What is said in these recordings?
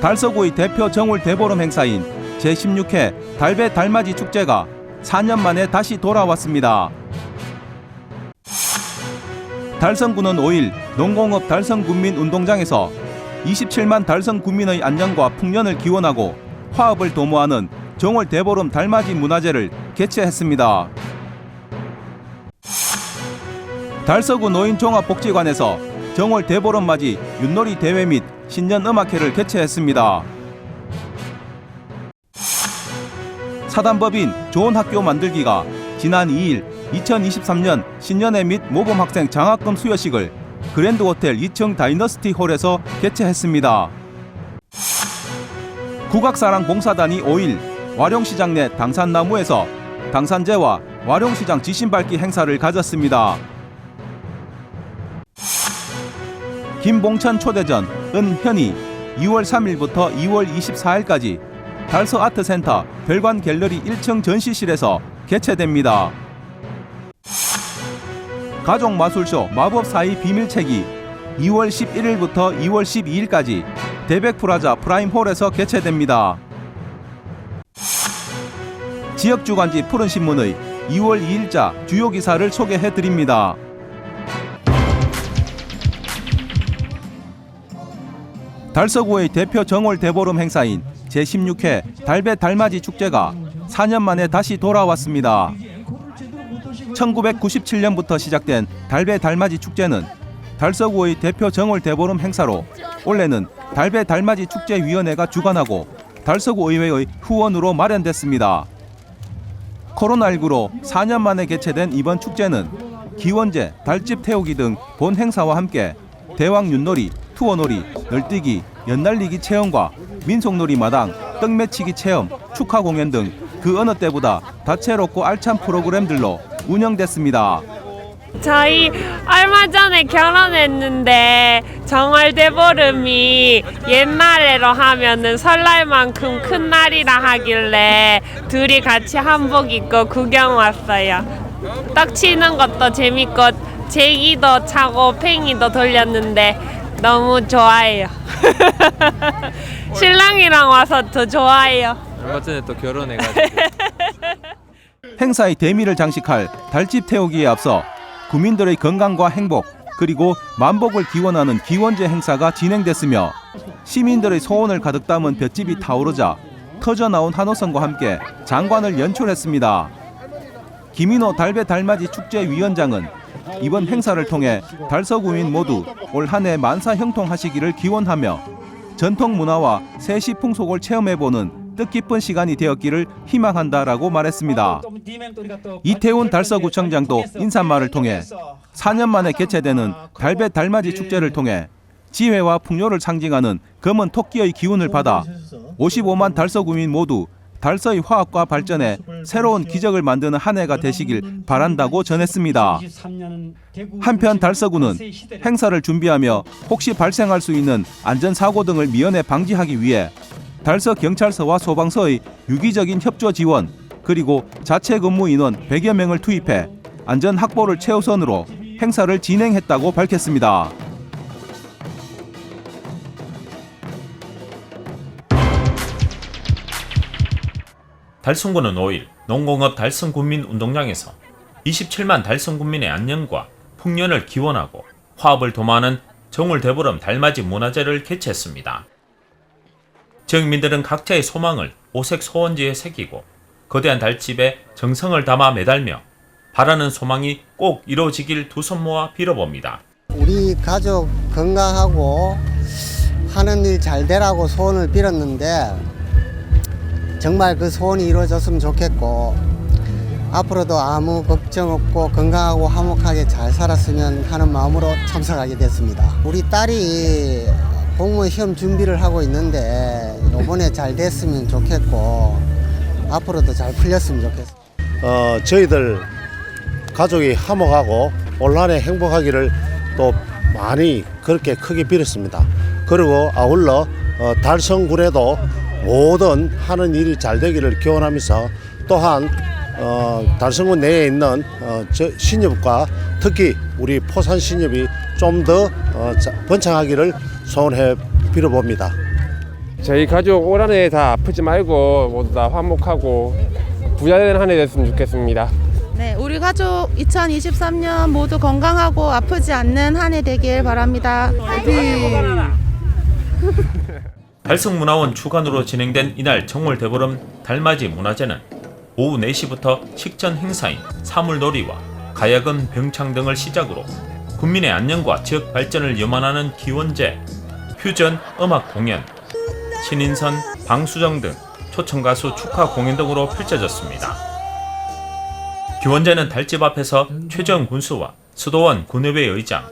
달서구의 대표 정월 대보름 행사인 제16회 달배 달맞이 축제가 4년 만에 다시 돌아왔습니다. 달성구는 5일 농공업 달성군민운동장에서 27만 달성군민의 안전과 풍년을 기원하고 화합을 도모하는 정월 대보름 달맞이 문화제를 개최했습니다. 달서구 노인종합복지관에서 정월 대보름 맞이 윷놀이 대회 및 신년 음악회를 개최했습니다. 사단법인 좋은 학교 만들기가 지난 2일 2023년 신년회 및 모범학생 장학금 수여식을 그랜드호텔 2층 다이너스티 홀에서 개최했습니다. 국악사랑 봉사단이 5일 와룡시장 내 당산나무에서 당산제와 와룡시장 지신밟기 행사를 가졌습니다. 김봉천 초대전 은현이 2월 3일부터 2월 24일까지 달서아트센터 별관 갤러리 1층 전시실에서 개최됩니다. 가족마술쇼 마법사의 비밀책이 2월 11일부터 2월 12일까지 대백프라자 프라임홀에서 개최됩니다. 지역주간지 푸른신문의 2월 2일자 주요 기사를 소개해드립니다. 달서구의 대표 정월 대보름 행사인 제16회 달배 달맞이 축제가 4년 만에 다시 돌아왔습니다. 1997년부터 시작된 달배 달맞이 축제는 달서구의 대표 정월 대보름 행사로 올해는 달배 달맞이 축제위원회가 주관하고 달서구 의회의 후원으로 마련됐습니다. 코로나19로 4년 만에 개최된 이번 축제는 기원제, 달집 태우기 등 본 행사와 함께 대왕 윷놀이, 투어놀이, 널뛰기, 연날리기 체험과 민속놀이 마당, 떡매치기 체험, 축하 공연 등 그 어느 때보다 다채롭고 알찬 프로그램들로 운영됐습니다. 저희 얼마 전에 결혼했는데 정월 대보름이 옛날로 하면은 설날만큼 큰 날이라 하길래 둘이 같이 한복 입고 구경 왔어요. 떡 치는 것도 재밌고 제기도 차고 팽이도 돌렸는데 너무 좋아해요. 신랑이랑 와서 더 좋아해요. 얼마 전에 또 결혼해가지고. 행사의 대미를 장식할 달집 태우기에 앞서 구민들의 건강과 행복 그리고 만복을 기원하는 기원제 행사가 진행됐으며 시민들의 소원을 가득 담은 볏짚이 타오르자 터져나온 한호성과 함께 장관을 연출했습니다. 김인호 달배 달맞이 축제위원장은 이번 행사를 통해 달서구민 모두 올 한 해 만사 형통하시기를 기원하며 전통 문화와 세시 풍속을 체험해보는 뜻깊은 시간이 되었기를 희망한다라고 말했습니다. 이태훈 달서구청장도 인사말을 통해 4년 만에 개최되는 달배 달맞이 축제를 통해 지혜와 풍요를 상징하는 검은 토끼의 기운을 받아 55만 달서구민 모두 달서의 화합과 발전에 새로운 기적을 만드는 한 해가 되시길 바란다고 전했습니다. 한편 달서구는 행사를 준비하며 혹시 발생할 수 있는 안전사고 등을 미연에 방지하기 위해 달서경찰서와 소방서의 유기적인 협조 지원 그리고 자체 근무 인원 100여 명을 투입해 안전 확보를 최우선으로 행사를 진행했다고 밝혔습니다. 달성구는 5일 농공업 달성군민운동장에서 27만 달성군민의 안녕과 풍년을 기원하고 화합을 도모하는 정월 대보름 달맞이 문화제를 개최했습니다. 지역민들은 각자의 소망을 오색 소원지에 새기고 거대한 달집에 정성을 담아 매달며 바라는 소망이 꼭 이루어지길 두 손 모아 빌어봅니다. 우리 가족 건강하고 하는 일 잘 되라고 소원을 빌었는데 정말 그 소원이 이루어졌으면 좋겠고 앞으로도 아무 걱정 없고 건강하고 화목하게 잘 살았으면 하는 마음으로 참석하게 됐습니다. 우리 딸이 공무원 시험 준비를 하고 있는데 이번에 잘 됐으면 좋겠고 앞으로도 잘 풀렸으면 좋겠습니다. 저희들 가족이 화목하고 올 한 해 행복하기를 또 많이 그렇게 크게 빌었습니다. 그리고 아울러 달성군에도 모든 하는 일이 잘 되기를 기원하면서 또한 달성군 내에 있는 신협과 특히 우리 포산 신협이 좀 더 번창하기를 소원해 빌어봅니다. 저희 가족 올 한 해 다 아프지 말고 모두 다 화목하고 부자된 한 해 됐으면 좋겠습니다. 네, 우리 가족 2023년 모두 건강하고 아프지 않는 한 해 되길 바랍니다. 달성문화원 주관으로 진행된 이날 정월대보름 달맞이 문화제는 오후 4시부터 식전 행사인 사물놀이와 가야금, 병창 등을 시작으로 국민의 안녕과 지역 발전을 염원하는 기원제, 퓨전 음악 공연, 신인선, 방수정 등 초청가수 축하 공연 등으로 펼쳐졌습니다. 기원제는 달집 앞에서 최정 군수와 수도원 군의회 의장,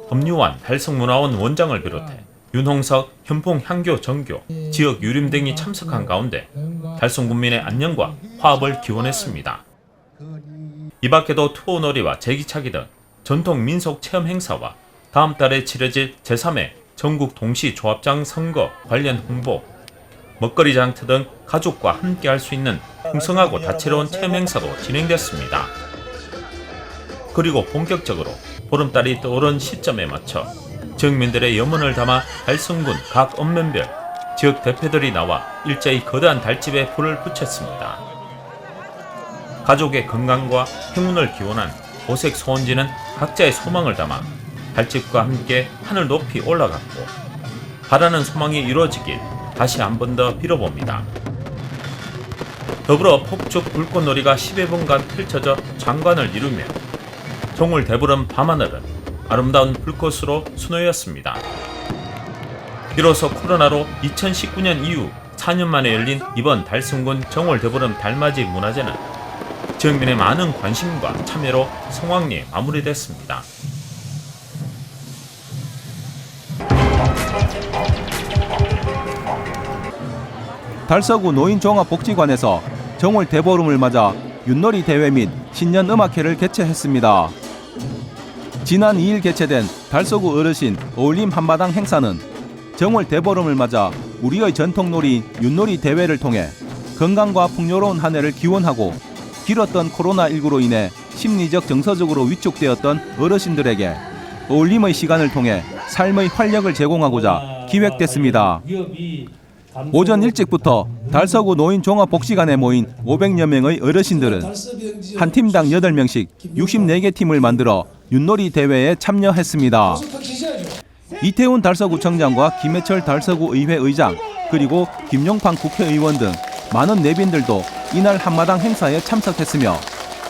엄유환 달성문화원 원장을 비롯해 윤홍석, 현풍 향교 정교, 지역 유림 등이 참석한 가운데 달성군민의 안녕과 화합을 기원했습니다. 이 밖에도 투어놀이와 제기차기 등 전통 민속 체험 행사와 다음 달에 치러질 제3회 전국 동시 조합장 선거 관련 홍보, 먹거리 장터 등 가족과 함께 할 수 있는 풍성하고 다채로운 체험 행사도 진행됐습니다. 그리고 본격적으로 보름달이 떠오른 시점에 맞춰 지역민들의 염원을 담아 달성군 각 읍면별 지역 대표들이 나와 일제히 거대한 달집에 불을 붙였습니다. 가족의 건강과 행운을 기원한 오색 소원지는 각자의 소망을 담아 달집과 함께 하늘 높이 올라갔고 바라는 소망이 이루어지길 다시 한 번 더 빌어봅니다. 더불어 폭죽 불꽃놀이가 10여 분간 펼쳐져 장관을 이루며 정월 대보름 밤하늘은 아름다운 불꽃으로 수놓였습니다. 비로소 코로나로 2019년 이후 4년 만에 열린 이번 달성군 정월 대보름 달맞이 문화제는 지역민의 많은 관심과 참여로 성황리에 마무리됐습니다. 달서구 노인종합복지관에서 정월 대보름을 맞아 윷놀이 대회 및 신년 음악회를 개최했습니다. 지난 2일 개최된 달서구 어르신 어울림 한마당 행사는 정월 대보름을 맞아 우리의 전통놀이인 윷놀이 대회를 통해 건강과 풍요로운 한 해를 기원하고 길었던 코로나19로 인해 심리적 정서적으로 위축되었던 어르신들에게 어울림의 시간을 통해 삶의 활력을 제공하고자 기획됐습니다. 오전 일찍부터 달서구 노인종합복지관에 모인 500여 명의 어르신들은 한 팀당 8명씩 64개 팀을 만들어 윷놀이 대회에 참여했습니다. 이태훈 달서구청장과 김해철 달서구 의회 의장 그리고 김용판 국회의원 등 많은 내빈들도 이날 한마당 행사에 참석했으며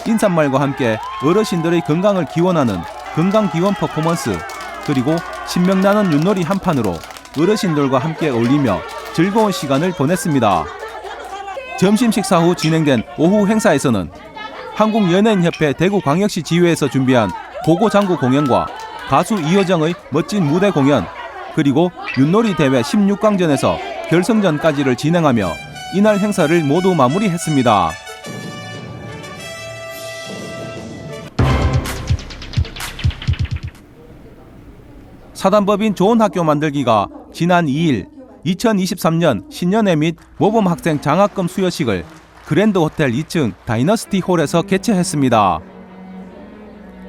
인사말과 함께 어르신들의 건강을 기원하는 건강기원 퍼포먼스 그리고 신명나는 윷놀이 한판으로 어르신들과 함께 어울리며 즐거운 시간을 보냈습니다. 점심 식사 후 진행된 오후 행사에서는 한국연예인협회 대구광역시 지회에서 준비한 고고장구 공연과 가수 이효정의 멋진 무대 공연 그리고 윷놀이 대회 16강전에서 결승전까지를 진행하며 이날 행사를 모두 마무리했습니다. 사단법인 좋은 학교 만들기가 지난 2일 2023년 신년회 및 모범학생 장학금 수여식을 그랜드 호텔 2층 다이너스티 홀에서 개최했습니다.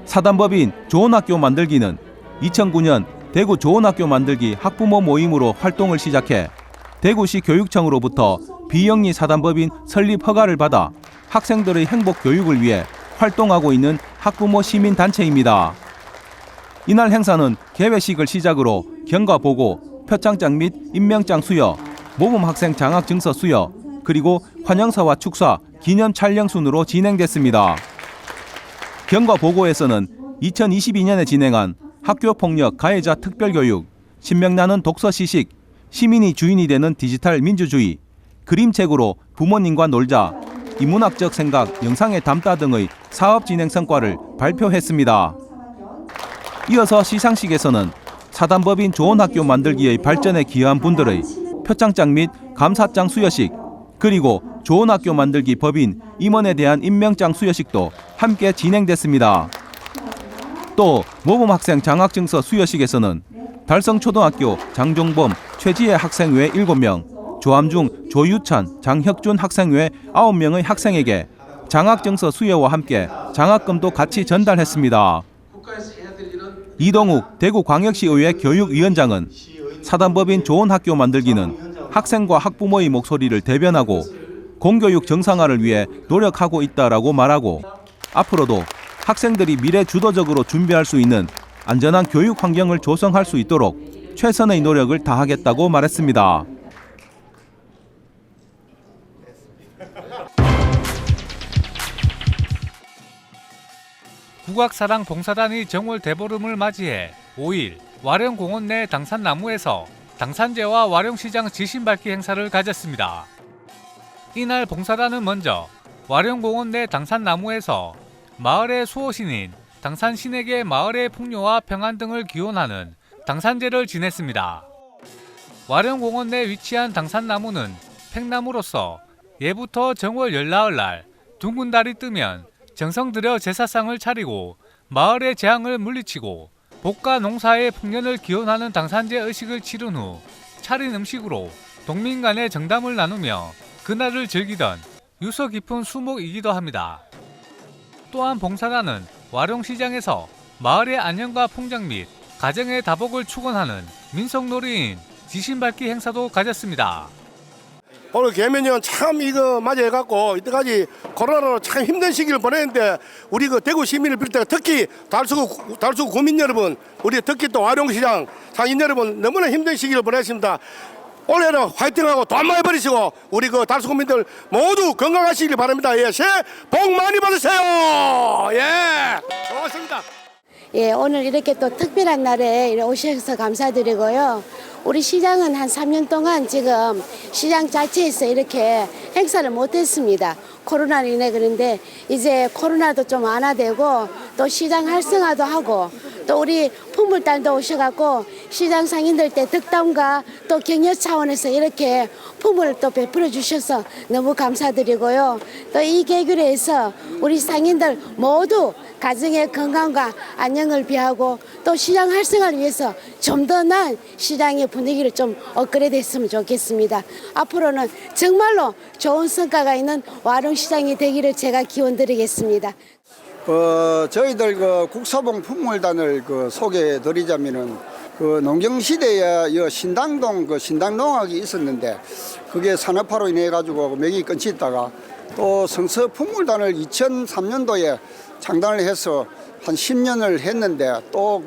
사단법인 좋은 학교 만들기는 2009년 대구 좋은 학교 만들기 학부모 모임으로 활동을 시작해 대구시 교육청으로부터 비영리 사단법인 설립 허가를 받아 학생들의 행복 교육을 위해 활동하고 있는 학부모 시민단체입니다. 이날 행사는 개회식을 시작으로 경과 보고, 표창장 및 임명장 수여, 모범학생 장학증서 수여, 그리고 환영사와 축사, 기념 촬영 순으로 진행됐습니다. 경과 보고에서는 2022년에 진행한 학교폭력 가해자 특별교육, 신명나는 독서 시식, 시민이 주인이 되는 디지털 민주주의, 그림책으로 부모님과 놀자, 인문학적 생각 영상에 담다 등의 사업 진행 성과를 발표했습니다. 이어서 시상식에서는 사단법인 좋은 학교 만들기의 발전에 기여한 분들의 표창장 및 감사장 수여식, 그리고 좋은 학교 만들기 법인 임원에 대한 임명장 수여식도 함께 진행됐습니다. 또 모범학생 장학증서 수여식에서는 달성초등학교 장종범, 최지혜 학생 외 7명, 조함중, 조유찬, 장혁준 학생 외 9명의 학생에게 장학증서 수여와 함께 장학금도 같이 전달했습니다. 이동욱 대구광역시의회 교육위원장은 사단법인 좋은 학교 만들기는 학생과 학부모의 목소리를 대변하고 공교육 정상화를 위해 노력하고 있다라고 말하고 앞으로도 학생들이 미래 주도적으로 준비할 수 있는 안전한 교육 환경을 조성할 수 있도록 최선의 노력을 다하겠다고 말했습니다. 국악사랑 봉사단이 정월 대보름을 맞이해 5일 와룡공원 내 당산나무에서 당산제와 와룡시장 지신밟기 행사를 가졌습니다. 이날 봉사단은 먼저 와룡공원 내 당산나무에서 마을의 수호신인 당산신에게 마을의 풍요와 평안 등을 기원하는 당산제를 지냈습니다. 와룡공원 내 위치한 당산나무는 팽나무로서 예부터 정월 열나흘날 둥근 달이 뜨면 정성 들여 제사상을 차리고 마을의 재앙을 물리치고 복과 농사의 풍년을 기원하는 당산제 의식을 치른 후 차린 음식으로 동민 간의 정담을 나누며 그날을 즐기던 유서 깊은 수목이기도 합니다. 또한 봉사단은 와룡시장에서 마을의 안녕과 풍장 및 가정의 다복을 축원하는 민속놀이인 지신밟기 행사도 가졌습니다. 오늘 개면연 참 이거 맞이해갖고 이때까지 코로나로 참 힘든 시기를 보냈는데 우리 그 대구 시민을 비롯해 특히 달서구 구민 여러분, 우리 특히 또 와룡시장 상인 여러분 너무나 힘든 시기를 보냈습니다. 올해는 화이팅하고 돈 많이 버리시고 우리 그 달서구 구민들 모두 건강하시길 바랍니다. 예, 새해 복 많이 받으세요. 예, 고맙습니다. 예, 오늘 이렇게 또 특별한 날에 오셔서 감사드리고요. 우리 시장은 한 3년 동안 지금 시장 자체에서 이렇게 행사를 못했습니다. 코로나로 인해. 그런데 이제 코로나도 좀 완화되고 또 시장 활성화도 하고 또 우리 풍물단도 오셔갖고 시장 상인들 때 덕담과 또 격려 차원에서 이렇게 풍물을 또 베풀어 주셔서 너무 감사드리고요. 또 이 계기로 해서 우리 상인들 모두 가정의 건강과 안녕을 비하고 또 시장 활성화를 위해서 좀 더 나은 시장의 분위기를 좀 업그레이드 했으면 좋겠습니다. 앞으로는 정말로 좋은 성과가 있는 와룡시장이 되기를 제가 기원드리겠습니다. 저희들 그 국사봉 풍물단을 소개해 드리자면은 농경시대에 신당동 신당농악이 있었는데 그게 산업화로 인해 가지고 맥이 끊기다가 또 성서 풍물단을 2003년도에 창단을 해서 한 10년을 했는데 또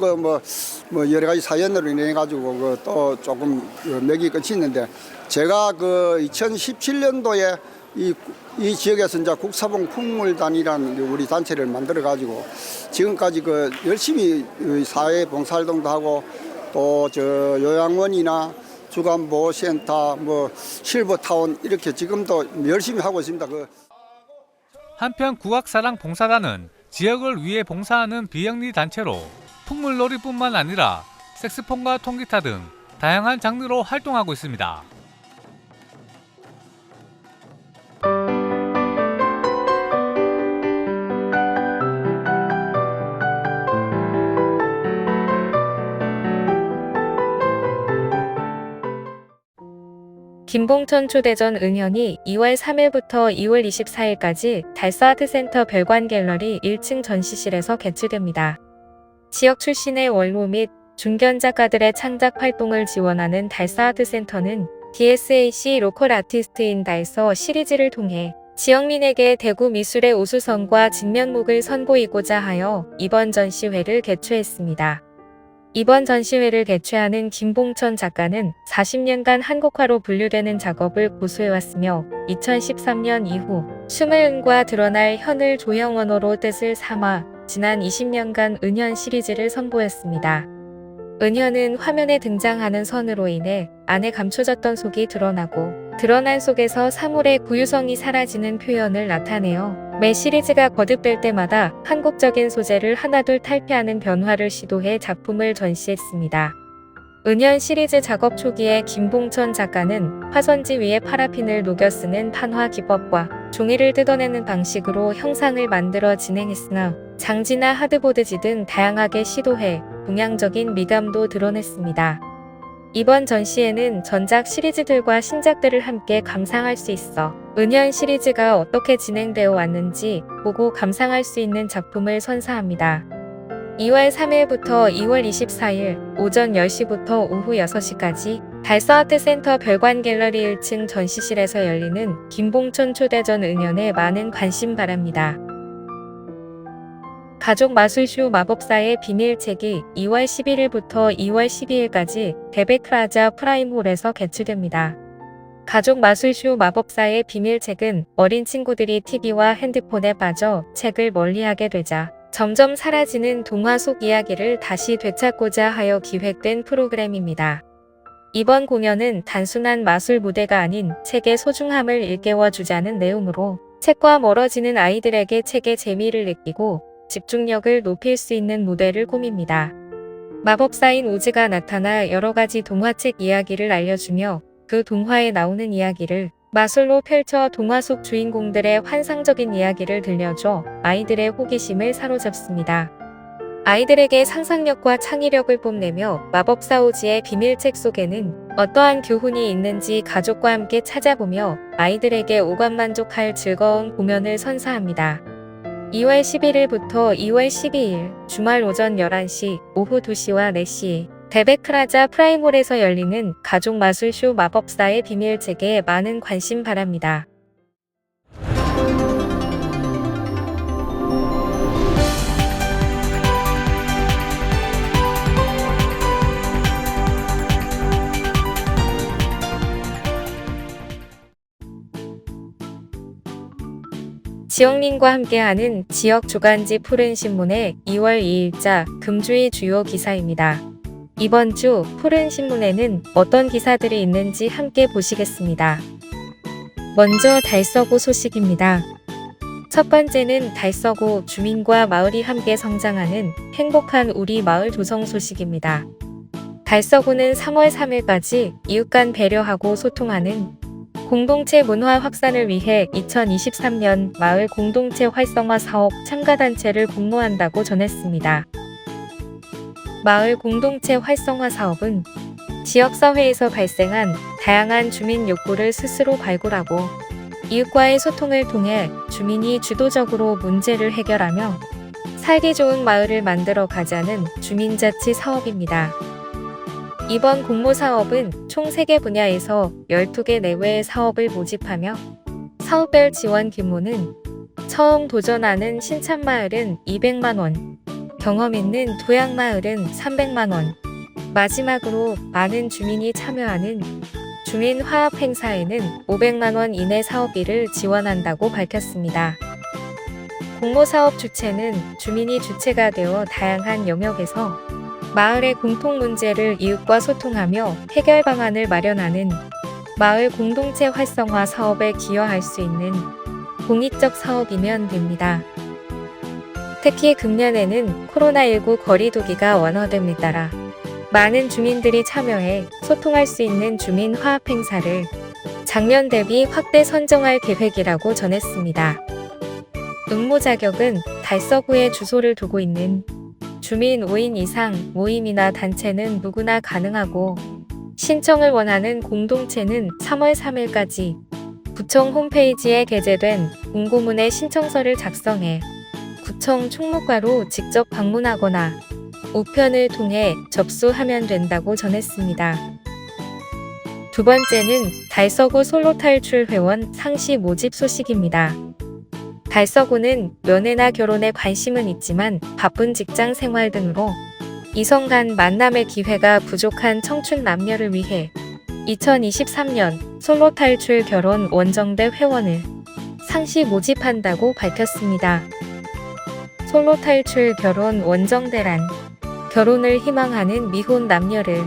여러 가지 사연으로 인해 가지고 또 조금 맥이 끊기는데 제가 2017년도에 이 지역에서 이제 국사봉 풍물단이라는 우리 단체를 만들어 가지고 지금까지 열심히 사회 봉사활동도 하고 또 요양원이나 주간보호센터 실버타운 이렇게 지금도 열심히 하고 있습니다. 한편 국악사랑 봉사단은 지역을 위해 봉사하는 비영리 단체로 풍물놀이뿐만 아니라 색스폰과 통기타 등 다양한 장르로 활동하고 있습니다. 김봉천 초대전 은현이 2월 3일부터 2월 24일까지 달서아트센터 별관갤러리 1층 전시실에서 개최됩니다. 지역 출신의 원로 및 중견 작가들의 창작 활동을 지원하는 달서아트센터는 DSAC 로컬 아티스트인 달서 시리즈를 통해 지역민에게 대구 미술의 우수성과 진면목을 선보이고자 하여 이번 전시회를 개최했습니다. 이번 전시회를 개최하는 김봉천 작가는 40년간 한국화로 분류되는 작업을 고수해왔으며 2013년 이후 숨을 은과 드러날 현을 조형 언어로 뜻을 삼아 지난 20년간 은현 시리즈를 선보였습니다. 은현은 화면에 등장하는 선으로 인해 안에 감춰졌던 속이 드러나고 드러난 속에서 사물의 고유성이 사라지는 표현을 나타내어 매 시리즈가 거듭될 때마다 한국적인 소재를 하나둘 탈피하는 변화를 시도해 작품을 전시했습니다. 은현 시리즈 작업 초기에 김봉천 작가는 화선지 위에 파라핀을 녹여 쓰는 판화 기법과 종이를 뜯어내는 방식으로 형상을 만들어 진행했으나 장지나 하드보드지 등 다양하게 시도해 동양적인 미감도 드러냈습니다. 이번 전시회는 전작 시리즈들과 신작들을 함께 감상할 수 있어 은연 시리즈가 어떻게 진행되어 왔는지 보고 감상할 수 있는 작품을 선사합니다. 2월 3일부터 2월 24일 오전 10시부터 오후 6시까지 달서아트센터 별관갤러리 1층 전시실에서 열리는 김봉천 초대전 은연에 많은 관심 바랍니다. 가족 마술쇼 마법사의 비밀책이 2월 11일부터 2월 12일까지 데베크라자 프라임홀에서 개최됩니다. 가족 마술쇼 마법사의 비밀책은 어린 친구들이 TV와 핸드폰에 빠져 책을 멀리하게 되자 점점 사라지는 동화 속 이야기를 다시 되찾고자 하여 기획된 프로그램입니다. 이번 공연은 단순한 마술 무대가 아닌 책의 소중함을 일깨워주자는 내용으로 책과 멀어지는 아이들에게 책의 재미를 느끼고 집중력을 높일 수 있는 무대를 꾸밉니다. 마법사인 오즈가 나타나 여러 가지 동화책 이야기를 알려주며 그 동화에 나오는 이야기를 마술로 펼쳐 동화 속 주인공들의 환상적인 이야기를 들려줘 아이들의 호기심을 사로잡습니다. 아이들에게 상상력과 창의력을 뽐내며 마법사 오즈의 비밀책 속에는 어떠한 교훈이 있는지 가족과 함께 찾아보며 아이들에게 오감만족할 즐거운 공연을 선사합니다. 2월 11일부터 2월 12일 주말 오전 11시, 오후 2시와 4시 데베크라자 프라임홀에서 열리는 가족 마술쇼 마법사의 비밀책에 많은 관심 바랍니다. 지역민과 함께하는 지역 주간지 푸른신문의 2월 2일자 금주의 주요 기사입니다. 이번 주 푸른신문에는 어떤 기사들이 있는지 함께 보시겠습니다. 먼저 달서구 소식입니다. 첫 번째는 달서구 주민과 마을이 함께 성장하는 행복한 우리 마을 조성 소식입니다. 달서구는 3월 3일까지 이웃 간 배려하고 소통하는 공동체 문화 확산을 위해 2023년 마을 공동체 활성화 사업 참가단체를 공모한다고 전했습니다. 마을 공동체 활성화 사업은 지역사회에서 발생한 다양한 주민 욕구를 스스로 발굴하고 이웃과의 소통을 통해 주민이 주도적으로 문제를 해결하며 살기 좋은 마을을 만들어 가자는 주민자치 사업입니다. 이번 공모 사업은 총 3개 분야에서 12개 내외의 사업을 모집하며 사업별 지원 규모는 처음 도전하는 신참마을은 200만원, 경험 있는 도약마을은 300만원, 마지막으로 많은 주민이 참여하는 주민화합 행사에는 500만원 이내 사업비를 지원한다고 밝혔습니다. 공모 사업 주체는 주민이 주체가 되어 다양한 영역에서 마을의 공통 문제를 이웃과 소통하며 해결 방안을 마련하는 마을 공동체 활성화 사업에 기여할 수 있는 공익적 사업이면 됩니다. 특히 금년에는 코로나19 거리두기가 완화됨에 따라 많은 주민들이 참여해 소통할 수 있는 주민 화합 행사를 작년 대비 확대 선정할 계획이라고 전했습니다. 응모 자격은 달서구에 주소를 두고 있는 주민 5인 이상 모임이나 단체는 누구나 가능하고 신청을 원하는 공동체는 3월 3일까지 구청 홈페이지에 게재된 공고문에 신청서를 작성해 구청 총무과로 직접 방문하거나 우편을 통해 접수하면 된다고 전했습니다. 두 번째는 달서구 솔로 탈출 회원 상시 모집 소식입니다. 달서구는 연애나 결혼에 관심은 있지만 바쁜 직장 생활 등으로 이성 간 만남의 기회가 부족한 청춘 남녀를 위해 2023년 솔로 탈출 결혼 원정대 회원을 상시 모집한다고 밝혔습니다. 솔로 탈출 결혼 원정대란 결혼을 희망하는 미혼 남녀를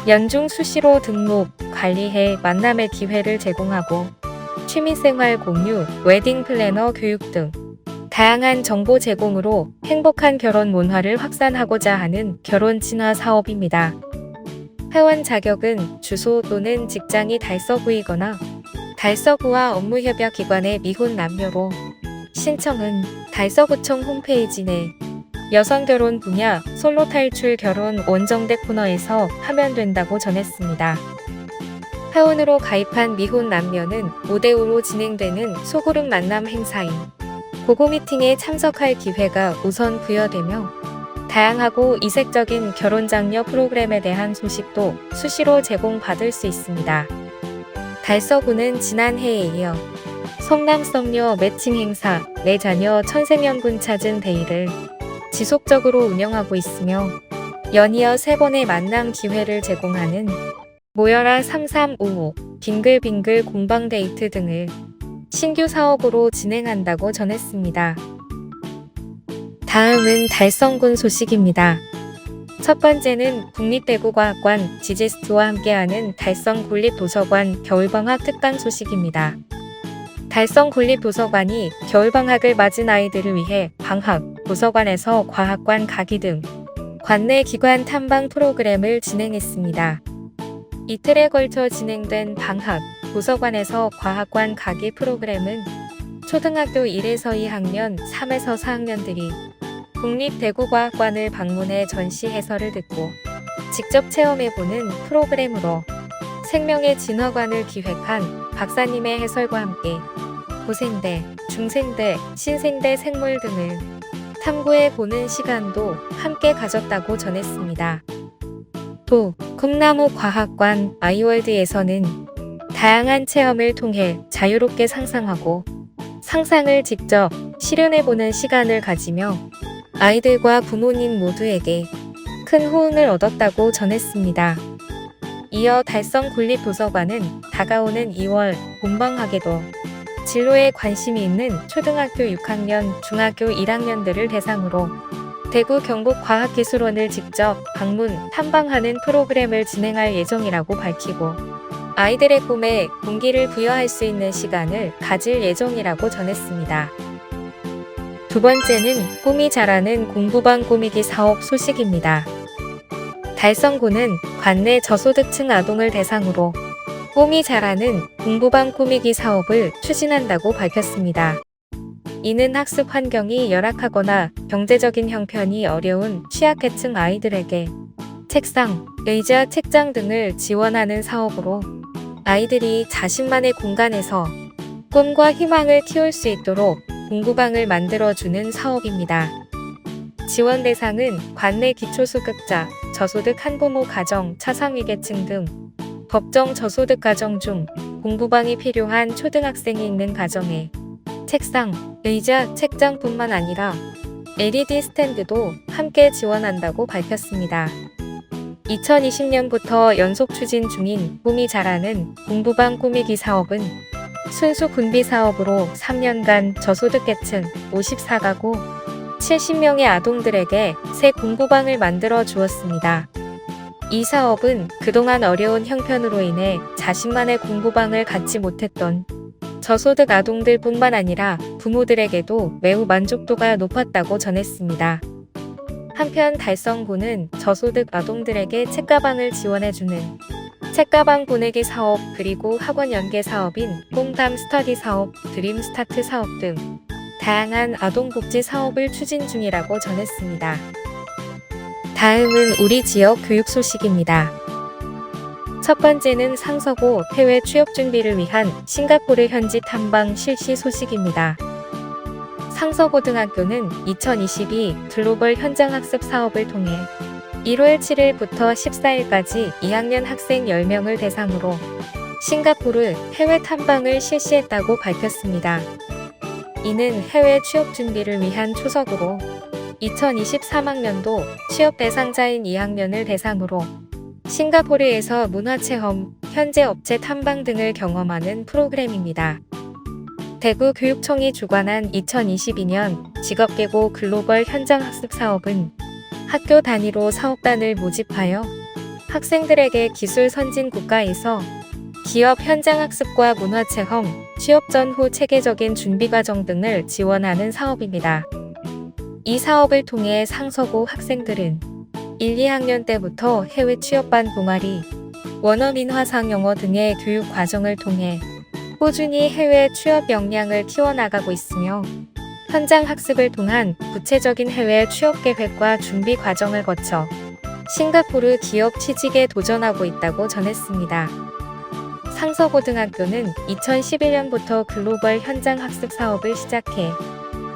연중 수시로 등록, 관리해 만남의 기회를 제공하고 취미생활 공유, 웨딩 플래너 교육 등 다양한 정보 제공으로 행복한 결혼 문화를 확산하고자 하는 결혼 진화 사업입니다. 회원 자격은 주소 또는 직장이 달서구이거나 달서구와 업무협약 기관의 미혼 남녀로 신청은 달서구청 홈페이지 내 여성 결혼 분야 솔로 탈출 결혼 원정대 코너에서 하면 된다고 전했습니다. 회원으로 가입한 미혼 남녀는 5대5로 진행되는 소그룹 만남 행사인 고고 미팅에 참석할 기회가 우선 부여되며 다양하고 이색적인 결혼 장려 프로그램에 대한 소식도 수시로 제공받을 수 있습니다. 달서구는 지난해에 이어 성남성녀 매칭 행사 내 자녀 천생연분 찾은 데이를 지속적으로 운영하고 있으며 연이어 3번의 만남 기회를 제공하는 모여라 3355, 빙글빙글 공방데이트 등을 신규 사업으로 진행한다고 전했습니다. 다음은 달성군 소식입니다. 첫 번째는 국립대구과학관 지제스트와 함께하는 달성국립도서관 겨울방학 특강 소식입니다. 달성국립도서관이 겨울방학을 맞은 아이들을 위해 방학, 도서관에서 과학관 가기 등 관내 기관 탐방 프로그램을 진행했습니다. 이틀에 걸쳐 진행된 방학, 도서관에서 과학관 가기 프로그램은 초등학교 1에서 2학년, 3에서 4학년들이 국립대구과학관을 방문해 전시 해설을 듣고 직접 체험해보는 프로그램으로 생명의 진화관을 기획한 박사님의 해설과 함께 고생대, 중생대, 신생대 생물 등을 탐구해보는 시간도 함께 가졌다고 전했습니다. 또 꿈나무과학관 아이월드에서는 다양한 체험을 통해 자유롭게 상상하고 상상을 직접 실현해보는 시간을 가지며 아이들과 부모님 모두에게 큰 호응을 얻었다고 전했습니다. 이어 달성국립도서관은 다가오는 2월 본방학에도 진로에 관심이 있는 초등학교 6학년, 중학교 1학년들을 대상으로 대구 경북과학기술원을 직접 방문, 탐방하는 프로그램을 진행할 예정이라고 밝히고 아이들의 꿈에 동기를 부여할 수 있는 시간을 가질 예정이라고 전했습니다. 두 번째는 꿈이 자라는 공부방 꾸미기 사업 소식입니다. 달성구는 관내 저소득층 아동을 대상으로 꿈이 자라는 공부방 꾸미기 사업을 추진한다고 밝혔습니다. 이는 학습 환경이 열악하거나 경제적인 형편이 어려운 취약계층 아이들에게 책상, 의자, 책장 등을 지원하는 사업으로 아이들이 자신만의 공간에서 꿈과 희망을 키울 수 있도록 공부방을 만들어주는 사업입니다. 지원 대상은 관내 기초수급자, 저소득 한부모 가정, 차상위계층 등 법정 저소득 가정 중 공부방이 필요한 초등학생이 있는 가정에 책상, 의자, 책장뿐만 아니라 LED 스탠드도 함께 지원한다고 밝혔습니다. 2020년부터 연속 추진 중인 꿈이 자라는 공부방 꾸미기 사업은 순수 군비 사업으로 3년간 저소득계층 54가구 70명의 아동들에게 새 공부방을 만들어 주었습니다. 이 사업은 그동안 어려운 형편으로 인해 자신만의 공부방을 갖지 못했던 저소득 아동들뿐만 아니라 부모들에게도 매우 만족도가 높았다고 전했습니다. 한편 달성구는 저소득 아동들에게 책가방을 지원해주는 책가방 보내기 사업 그리고 학원 연계 사업인 뽕담 스터디 사업, 드림 스타트 사업 등 다양한 아동복지 사업을 추진 중이라고 전했습니다. 다음은 우리 지역 교육 소식입니다. 첫 번째는 상서고 해외 취업 준비를 위한 싱가포르 현지 탐방 실시 소식입니다. 상서고등학교는 2022 글로벌 현장학습 사업을 통해 1월 7일부터 14일까지 2학년 학생 10명을 대상으로 싱가포르 해외 탐방을 실시했다고 밝혔습니다. 이는 해외 취업 준비를 위한 초석으로 2023학년도 취업 대상자인 2학년을 대상으로 싱가포르에서 문화체험, 현재 업체 탐방 등을 경험하는 프로그램입니다. 대구교육청이 주관한 2022년 직업계고 글로벌 현장학습 사업은 학교 단위로 사업단을 모집하여 학생들에게 기술 선진 국가에서 기업 현장학습과 문화체험, 취업 전후 체계적인 준비 과정 등을 지원하는 사업입니다. 이 사업을 통해 상서고 학생들은 1, 2학년 때부터 해외 취업반 동아리, 원어민 화상 영어 등의 교육 과정을 통해 꾸준히 해외 취업 역량을 키워나가고 있으며 현장 학습을 통한 구체적인 해외 취업 계획과 준비 과정을 거쳐 싱가포르 기업 취직에 도전하고 있다고 전했습니다. 상서고등학교는 2011년부터 글로벌 현장 학습 사업을 시작해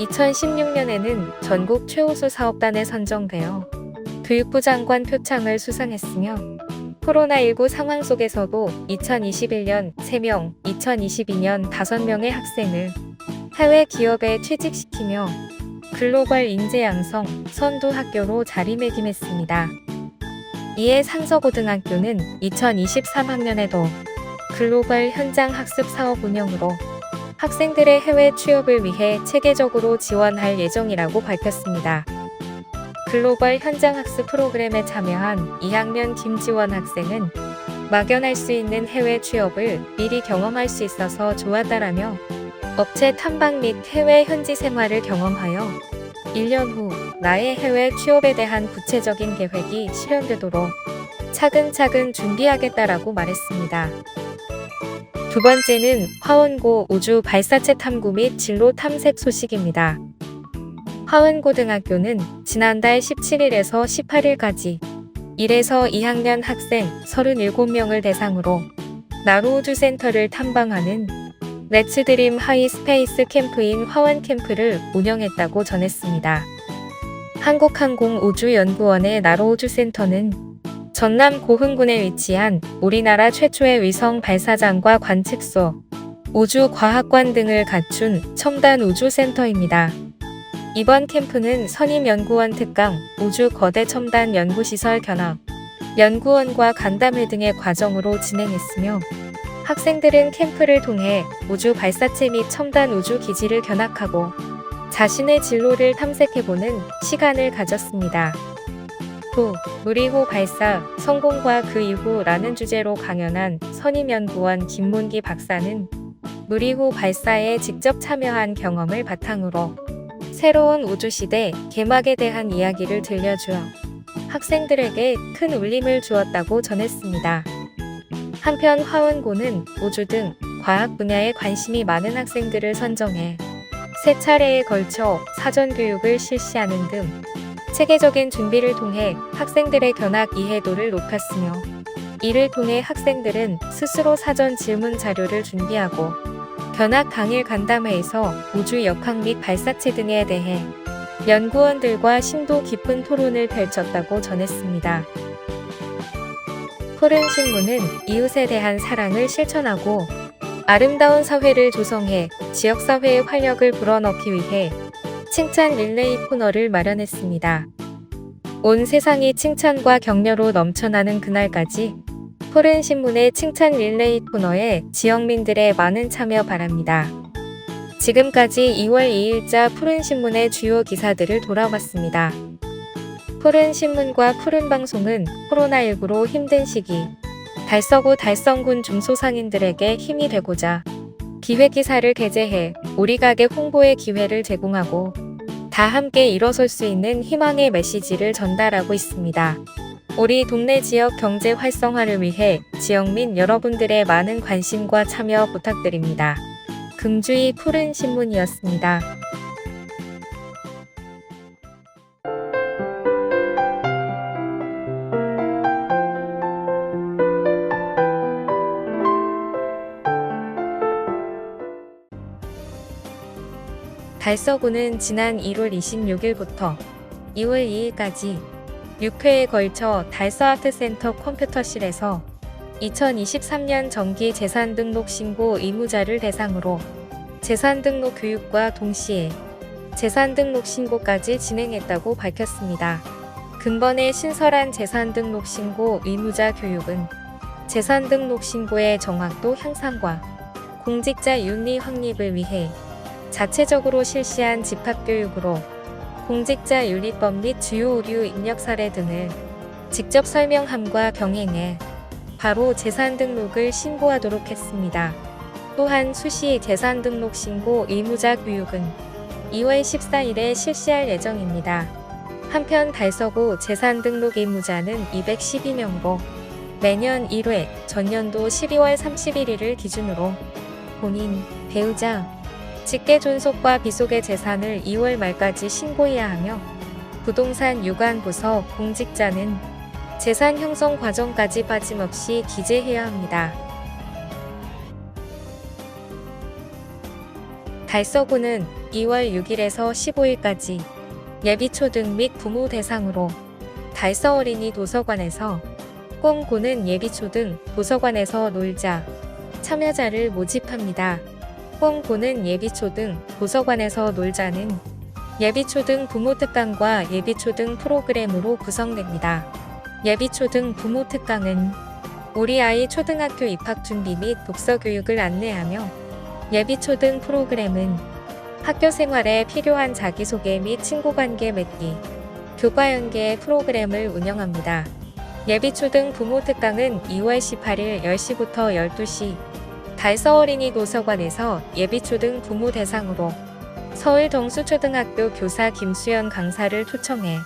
2016년에는 전국 최우수 사업단에 선정되어 교육부 장관 표창을 수상했으며 코로나19 상황 속에서도 2021년 3명, 2022년 5명의 학생을 해외 기업에 취직시키며 글로벌 인재 양성 선두 학교로 자리매김했습니다. 이에 상서고등학교는 2023학년에도 글로벌 현장 학습 사업 운영으로 학생들의 해외 취업을 위해 체계적으로 지원할 예정이라고 밝혔습니다. 글로벌 현장 학습 프로그램에 참여한 2학년 김지원 학생은 막연할 수 있는 해외 취업을 미리 경험할 수 있어서 좋았다라며 업체 탐방 및 해외 현지 생활을 경험하여 1년 후 나의 해외 취업에 대한 구체적인 계획이 실현되도록 차근차근 준비하겠다라고 말했습니다. 두 번째는 화원고 우주 발사체 탐구 및 진로 탐색 소식입니다. 화원고등학교는 지난달 17일에서 18일까지 1에서 2학년 학생 37명을 대상으로 나로우주센터를 탐방하는 렛츠드림 하이스페이스 캠프인 화원 캠프를 운영했다고 전했습니다. 한국항공우주연구원의 나로우주센터는 전남 고흥군에 위치한 우리나라 최초의 위성 발사장과 관측소, 우주과학관 등을 갖춘 첨단 우주센터입니다. 이번 캠프는 선임연구원 특강, 우주 거대 첨단 연구시설 견학, 연구원과 간담회 등의 과정으로 진행했으며 학생들은 캠프를 통해 우주 발사체 및 첨단 우주 기지를 견학하고 자신의 진로를 탐색해보는 시간을 가졌습니다. 또 누리호 발사, 성공과 그 이후라는 주제로 강연한 선임연구원 김문기 박사는 누리호 발사에 직접 참여한 경험을 바탕으로 새로운 우주시대 개막에 대한 이야기를 들려주어 학생들에게 큰 울림을 주었다고 전했습니다. 한편 화원고는 우주 등 과학 분야에 관심이 많은 학생들을 선정해 3차례에 걸쳐 사전 교육을 실시하는 등 체계적인 준비를 통해 학생들의 견학 이해도를 높였으며 이를 통해 학생들은 스스로 사전 질문 자료를 준비하고 견학 당일 간담회에서 우주 역학 및 발사체 등에 대해 연구원들과 심도 깊은 토론을 펼쳤다고 전했습니다. 푸른 신문은 이웃에 대한 사랑을 실천하고 아름다운 사회를 조성해 지역사회의 활력을 불어넣기 위해 칭찬 릴레이 코너를 마련했습니다. 온 세상이 칭찬과 격려로 넘쳐나는 그날까지 푸른 신문의 칭찬 릴레이 코너에 지역민들의 많은 참여 바랍니다. 지금까지 2월 2일자 푸른 신문의 주요 기사들을 돌아봤습니다. 푸른 신문과 푸른 방송은 코로나19로 힘든 시기 달서구 달성군 중소상인들에게 힘이 되고자 기획기사를 게재해 우리 가게 홍보의 기회를 제공하고 다 함께 일어설 수 있는 희망의 메시지를 전달하고 있습니다. 우리 동네 지역 경제 활성화를 위해 지역민 여러분들의 많은 관심과 참여 부탁드립니다. 금주의 푸른 신문이었습니다. 달서구는 지난 1월 26일부터 2월 2일까지 6회에 걸쳐 달서아트센터 컴퓨터실에서 2023년 정기 재산등록 신고 의무자를 대상으로 재산등록 교육과 동시에 재산등록 신고까지 진행했다고 밝혔습니다. 근본의 신설한 재산등록 신고 의무자 교육은 재산등록 신고의 정확도 향상과 공직자 윤리 확립을 위해 자체적으로 실시한 집합교육으로 공직자 윤리법 및 주요 오류 입력 사례 등을 직접 설명함과 병행해 바로 재산등록을 신고하도록 했습니다. 또한 수시 재산등록 신고 의무자 교육은 2월 14일에 실시할 예정입니다. 한편 달서구 재산등록 의무자는 212명으로 매년 1회, 전년도 12월 31일을 기준으로 본인, 배우자, 직계존속과 비속의 재산을 2월 말까지 신고해야 하며 부동산 유관부서 공직자는 재산 형성 과정까지 빠짐없이 기재해야 합니다. 달서구는 2월 6일에서 15일까지 예비초등 및 부모 대상으로 달서 어린이 도서관에서 꽁고는 예비초등 도서관에서 놀자 참여자를 모집합니다. 꽁고는 예비초등 도서관에서 놀자는 예비초등 부모 특강과 예비초등 프로그램으로 구성됩니다. 예비초등 부모 특강은 우리 아이 초등학교 입학 준비 및 독서 교육을 안내하며 예비초등 프로그램은 학교 생활에 필요한 자기소개 및 친구관계 맺기, 교과 연계 프로그램을 운영합니다. 예비초등 부모 특강은 2월 18일 10시부터 12시 달서 어린이 도서관에서 예비초등 부모 대상으로 서울 덩수초등학교 교사 김수연 강사를 초청해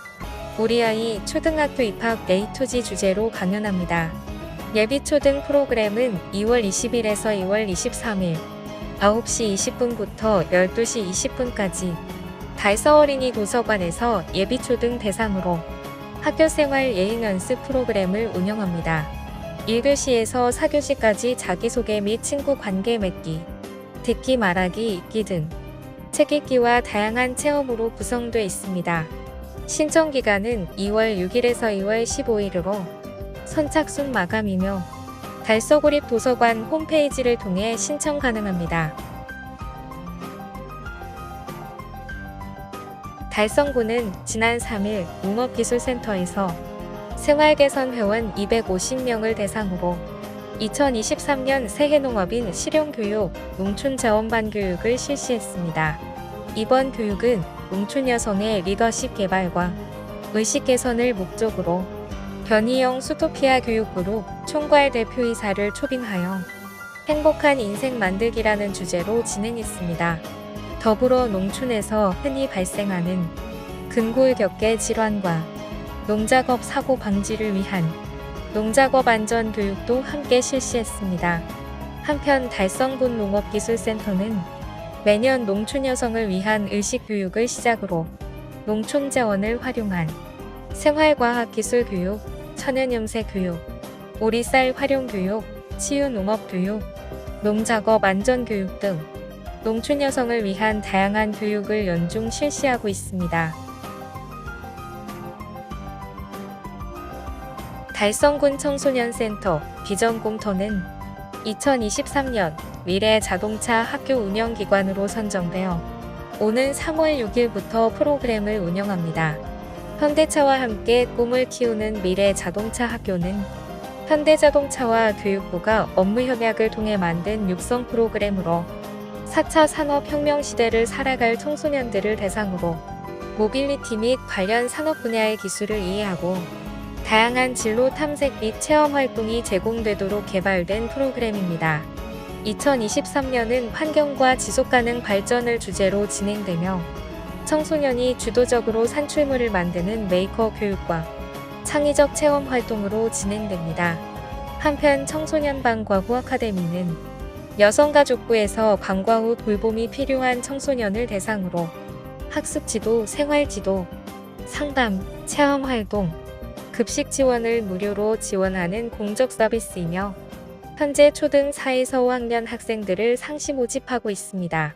우리 아이 초등학교 입학 A2G 주제로 강연합니다. 예비초등 프로그램은 2월 20일에서 2월 23일 9시 20분부터 12시 20분까지 달서 어린이 도서관에서 예비초등 대상으로 학교생활 예행연습 프로그램을 운영합니다. 1교시에서 4교시까지 자기소개 및 친구 관계 맺기, 듣기 말하기 읽기 등 책 읽기와 다양한 체험으로 구성되어 있습니다. 신청 기간은 2월 6일에서 2월 15일으로 선착순 마감이며 달서구립 도서관 홈페이지를 통해 신청 가능합니다. 달성구는 지난 3일 농업기술센터에서 생활개선 회원 250명을 대상으로 2023년 새해농업인 실용교육 농촌자원반 교육을 실시했습니다. 이번 교육은 농촌 여성의 리더십 개발과 의식 개선을 목적으로 변희영 수토피아 교육그룹 총괄 대표이사를 초빙하여 행복한 인생 만들기라는 주제로 진행했습니다. 더불어 농촌에서 흔히 발생하는 근골격계 질환과 농작업 사고 방지를 위한 농작업 안전 교육도 함께 실시했습니다. 한편 달성군 농업기술센터는 매년 농촌 여성을 위한 의식 교육을 시작으로 농촌 자원을 활용한 생활과학 기술 교육, 천연염새 교육, 오리쌀 활용 교육, 치유 농업 교육, 농작업 안전 교육 등 농촌 여성을 위한 다양한 교육을 연중 실시하고 있습니다. 달성군 청소년센터 비전공터는 2023년 미래 자동차 학교 운영기관으로 선정되어 오는 3월 6일부터 프로그램을 운영합니다. 현대차와 함께 꿈을 키우는 미래 자동차 학교는 현대자동차와 교육부가 업무 협약을 통해 만든 육성 프로그램으로 4차 산업혁명 시대를 살아갈 청소년들을 대상으로 모빌리티 및 관련 산업 분야의 기술을 이해하고 다양한 진로 탐색 및 체험 활동이 제공되도록 개발된 프로그램입니다. 2023년은 환경과 지속가능 발전을 주제로 진행되며 청소년이 주도적으로 산출물을 만드는 메이커 교육과 창의적 체험 활동으로 진행됩니다. 한편 청소년 방과후 아카데미는 여성가족부에서 방과 후 돌봄이 필요한 청소년을 대상으로 학습지도, 생활지도, 상담, 체험 활동, 급식 지원을 무료로 지원하는 공적 서비스이며 현재 초등 4에서 5학년 학생들을 상시 모집하고 있습니다.